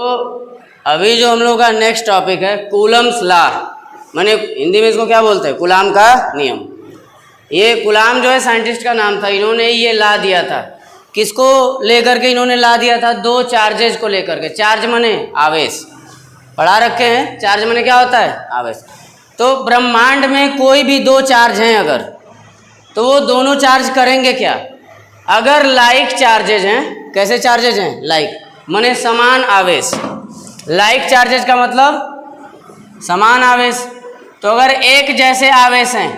तो अभी जो हम लोग का नेक्स्ट टॉपिक है कूलम्स लॉ, माने हिंदी में इसको क्या बोलते हैं, कूलाम का नियम। ये कूलाम जो है साइंटिस्ट का नाम था, इन्होंने ये लॉ दिया था। किसको लेकर के इन्होंने लॉ दिया था? दो चार्जेज को लेकर के। चार्ज माने आवेश, पढ़ा रखे हैं। चार्ज माने क्या होता है? आवेश। तो ब्रह्मांड में कोई भी दो चार्ज हैं अगर, तो वो दोनों चार्ज करेंगे क्या? अगर लाइक चार्जेज हैं, कैसे चार्जेज हैं? लाइक माने समान आवेश। लाइक चार्जेज का मतलब समान आवेश। तो अगर एक जैसे आवेश हैं,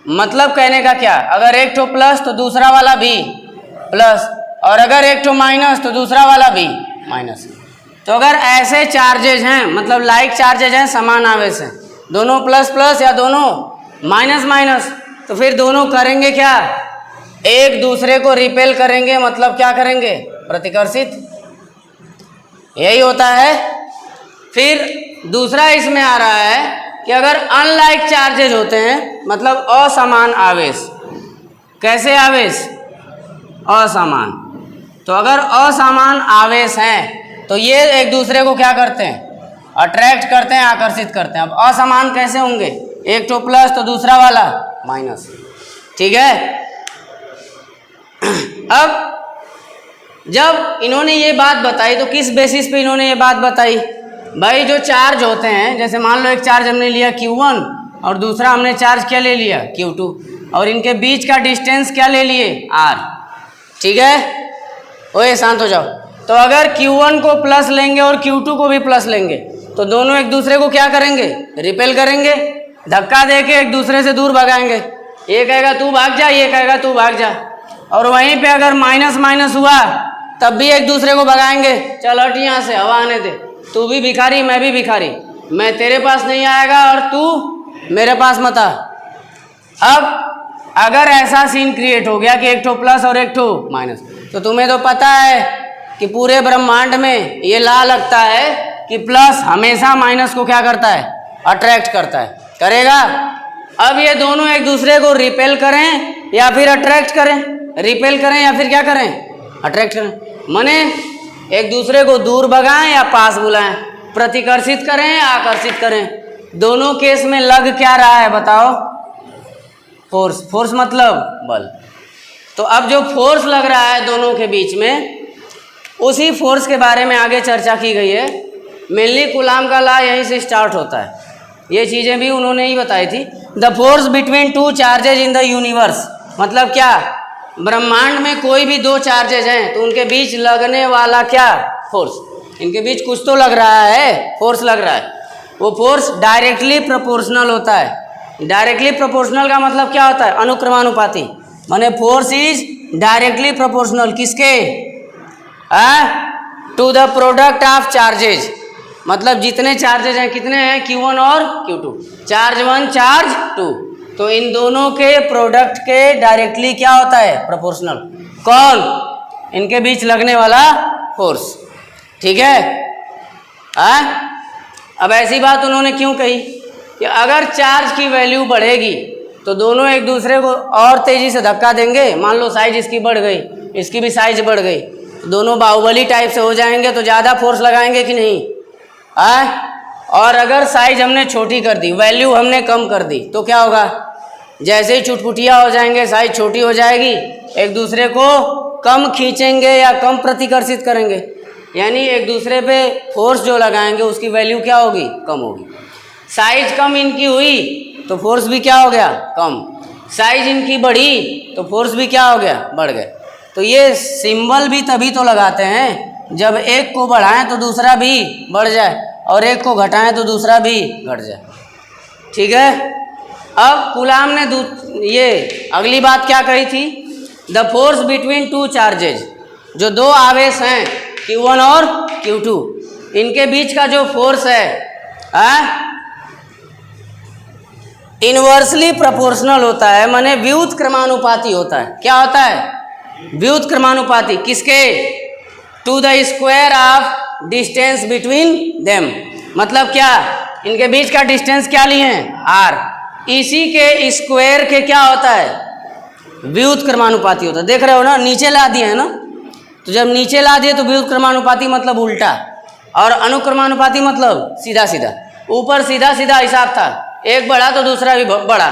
मतलब कहने का क्या, अगर एक ठो प्लस तो दूसरा वाला भी प्लस, और अगर एक ठो माइनस तो दूसरा वाला भी माइनस। तो अगर ऐसे चार्जेज हैं, मतलब लाइक चार्जेज हैं, समान आवेश हैं, दोनों प्लस प्लस या दोनों माइनस माइनस, तो फिर दोनों करेंगे क्या? एक दूसरे को रिपेल करेंगे। मतलब क्या करेंगे? प्रतिकर्षित। यही होता है। फिर दूसरा इसमें आ रहा है कि अगर अनलाइक चार्जेज होते हैं, मतलब असमान आवेश। कैसे आवेश? असमान। तो अगर असमान आवेश हैं तो ये एक दूसरे को क्या करते हैं? अट्रैक्ट करते हैं, आकर्षित करते हैं। अब असमान कैसे होंगे? एक तो प्लस तो दूसरा वाला माइनस। ठीक है। अब जब इन्होंने ये बात बताई तो किस बेसिस पे इन्होंने ये बात बताई? भाई जो चार्ज होते हैं, जैसे मान लो एक चार्ज हमने लिया Q1 और दूसरा हमने चार्ज क्या ले लिया? Q2, और इनके बीच का डिस्टेंस क्या ले लिए? R। ठीक है। ओए शांत हो जाओ। तो अगर Q1 को प्लस लेंगे और Q2 को भी प्लस लेंगे तो दोनों एक दूसरे को क्या करेंगे? रिपेल करेंगे, धक्का देके एक दूसरे से दूर भगाएंगे। ये कहेगा तू भाग जा, ये कहेगा तू भाग जा। और वहीं पे अगर माइनस माइनस हुआ तब भी एक दूसरे को भगाएंगे। चल हट यहाँ से, हवा आने दे, तू भी भिखारी मैं भी भिखारी, मैं तेरे पास नहीं आएगा और तू मेरे पास मत आ। अब अगर ऐसा सीन क्रिएट हो गया कि एक ठो प्लस और एक ठो माइनस, तो तुम्हें तो पता है कि पूरे ब्रह्मांड में ये लॉ लगता है कि प्लस हमेशा माइनस को क्या करता है? अट्रैक्ट करता है, करेगा। अब ये दोनों एक दूसरे को रिपेल करें या फिर अट्रैक्ट करें, रिपेल करें या फिर क्या करें? अट्रैक्ट करें। माने एक दूसरे को दूर भगाएं या पास बुलाएं, प्रतिकर्षित करें या आकर्षित करें। दोनों केस में लग क्या रहा है बताओ? फोर्स। फोर्स मतलब बल। तो अब जो फोर्स लग रहा है दोनों के बीच में, उसी फोर्स के बारे में आगे चर्चा की गई है। मेनली कूलाम का लॉ यहीं से स्टार्ट होता है। ये चीज़ें भी उन्होंने ही बताई थी। The force between two charges in the universe, मतलब क्या? ब्रह्मांड में कोई भी दो चार्जेज हैं तो उनके बीच लगने वाला क्या? फोर्स। इनके बीच कुछ तो लग रहा है, फोर्स लग रहा है। वो फोर्स डायरेक्टली प्रोपोर्शनल होता है। डायरेक्टली प्रोपोर्शनल का मतलब क्या होता है? अनुक्रमानुपाती। माने फोर्स इज डायरेक्टली प्रोपोर्शनल किसके? To the product of charges. मतलब जितने चार्जेज हैं, कितने हैं? Q1 और Q2, चार्ज 1 चार्ज 2, तो इन दोनों के प्रोडक्ट के डायरेक्टली क्या होता है? प्रोपोर्शनल। कौन? इनके बीच लगने वाला फोर्स। ठीक है। अब ऐसी बात उन्होंने क्यों कही कि अगर चार्ज की वैल्यू बढ़ेगी तो दोनों एक दूसरे को और तेजी से धक्का देंगे। मान लो साइज इसकी बढ़ गई, इसकी भी साइज बढ़ गई, तो दोनों बाहुबली टाइप से हो जाएंगे, तो ज़्यादा फोर्स लगाएंगे कि नहीं? और अगर साइज हमने छोटी कर दी, वैल्यू हमने कम कर दी, तो क्या होगा? जैसे ही चुटपुटिया हो जाएंगे, साइज छोटी हो जाएगी, एक दूसरे को कम खींचेंगे या कम प्रतिकर्षित करेंगे। यानी एक दूसरे पे फोर्स जो लगाएंगे उसकी वैल्यू क्या होगी? कम होगी। साइज कम इनकी हुई तो फोर्स भी क्या हो गया? कम। साइज इनकी बढ़ी तो फोर्स भी क्या हो गया? बढ़ गया। तो ये सिंबल भी तभी तो लगाते हैं जब एक को बढ़ाएं तो दूसरा भी बढ़ जाए, और एक को घटाएं तो दूसरा भी घट जाए। ठीक है। अब कूलाम ने ये अगली बात क्या कही थी? The force between two charges, जो दो आवेश हैं Q1 और Q2, इनके बीच का जो फोर्स है इनवर्सली प्रोपोर्शनल होता है, माने व्युत क्रमानुपाती होता है। क्या होता है? व्युत क्रमानुपाती। किसके? To the square of distance between them. मतलब क्या? इनके बीच का डिस्टेंस क्या लिए हैं? R। इसी के स्क्वायर के क्या होता है? व्युत क्रमानुपाती होता है। देख रहे हो ना, नीचे ला दिए है ना, तो जब नीचे ला दिए तो व्युत क्रमानुपाती मतलब उल्टा, और अनुक्रमानुपाती मतलब सीधा सीधा, ऊपर सीधा सीधा हिसाब था, एक बढ़ा तो दूसरा भी बढ़ा,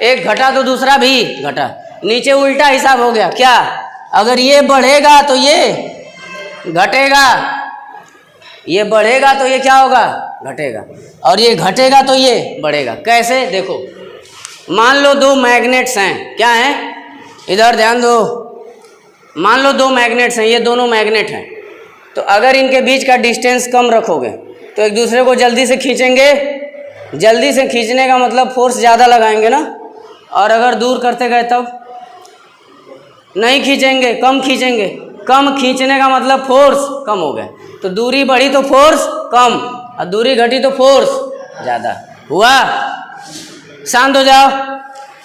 एक घटा तो दूसरा भी घटा, नीचे उल्टा हिसाब हो गया। क्या? अगर ये बढ़ेगा तो ये घटेगा, ये बढ़ेगा तो ये क्या होगा? घटेगा, और ये घटेगा तो ये बढ़ेगा। कैसे? देखो, मान लो दो मैग्नेट्स हैं। क्या हैं? इधर ध्यान दो। मान लो दो मैग्नेट्स हैं, ये दोनों मैग्नेट हैं। तो अगर इनके बीच का डिस्टेंस कम रखोगे तो एक दूसरे को जल्दी से खींचेंगे। जल्दी से खींचने का मतलब फोर्स ज़्यादा लगाएंगे ना, और अगर दूर करते गए तब नहीं खींचेंगे, कम खींचेंगे। कम खींचने का मतलब फोर्स कम हो गया, तो दूरी बढ़ी तो फोर्स कम, और दूरी घटी तो फोर्स ज़्यादा। हुआ? शांत हो जाओ।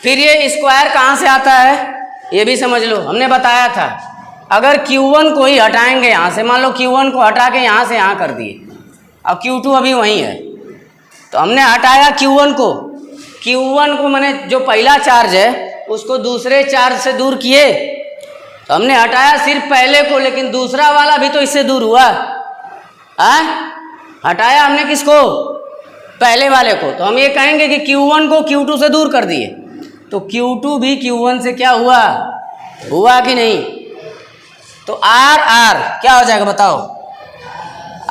फिर ये स्क्वायर कहाँ से आता है ये भी समझ लो। हमने बताया था अगर Q1 को ही हटाएंगे यहाँ से, मान लो Q1 को हटा के यहाँ से यहाँ कर दिए, अब Q2 अभी वहीं है, तो हमने हटाया Q1 को। Q1 को मैंने जो पहला चार्ज है उसको दूसरे चार्ज से दूर किए, तो हमने हटाया सिर्फ पहले को, लेकिन दूसरा वाला भी तो इससे दूर हुआ। हटाया हमने किसको? पहले वाले को। तो हम ये कहेंगे कि Q1 को Q2 से दूर कर दिए, तो Q2 भी Q1 से क्या हुआ? हुआ कि नहीं? तो आर आर क्या हो जाएगा बताओ?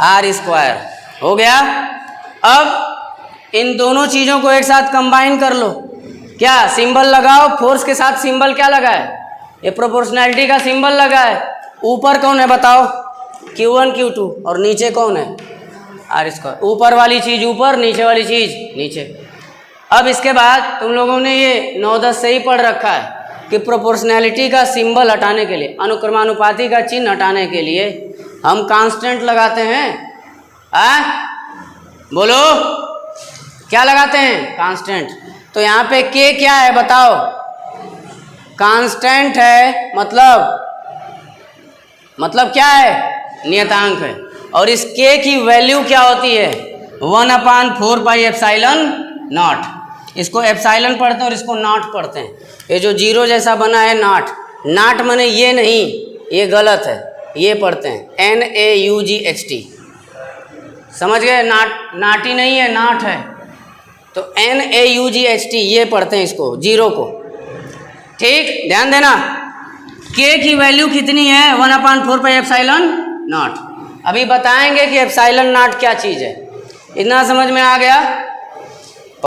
आर स्क्वायर हो गया। अब इन दोनों चीज़ों को एक साथ कंबाइन कर लो। क्या? सिंबल लगाओ, फोर्स के साथ सिंबल क्या लगा है? ये प्रोपोर्शनैलिटी का सिंबल लगा है। ऊपर कौन है बताओ? Q1 Q2, और नीचे कौन है? R square. ऊपर वाली चीज़ ऊपर, नीचे वाली चीज़ नीचे। अब इसके बाद तुम लोगों ने ये 9-10 से ही पढ़ रखा है कि प्रोपोर्शनैलिटी का सिंबल हटाने के लिए, अनुक्रमानुपाती का चिन्ह हटाने के लिए हम कांस्टेंट लगाते हैं। बोलो, क्या लगाते हैं? कांस्टेंट। तो यहाँ पे K क्या है बताओ? कांस्टेंट है, मतलब क्या है? नियतांक है। और इस K की वैल्यू क्या होती है? 1/4πε0। इसको एप्साइलन पढ़ते हैं और इसको नॉट पढ़ते हैं। ये जो जीरो जैसा बना है नॉट, नॉट माने ये नहीं, ये गलत है, ये पढ़ते हैं NAUGHT। समझ गए? नाटी नहीं है, नॉट है, तो NAUGHT ये पढ़ते हैं इसको, जीरो को। ठीक, ध्यान देना। K की वैल्यू कितनी है? 1/4πε0। अभी बताएंगे कि एप्साइलन नॉट क्या चीज़ है। इतना समझ में आ गया?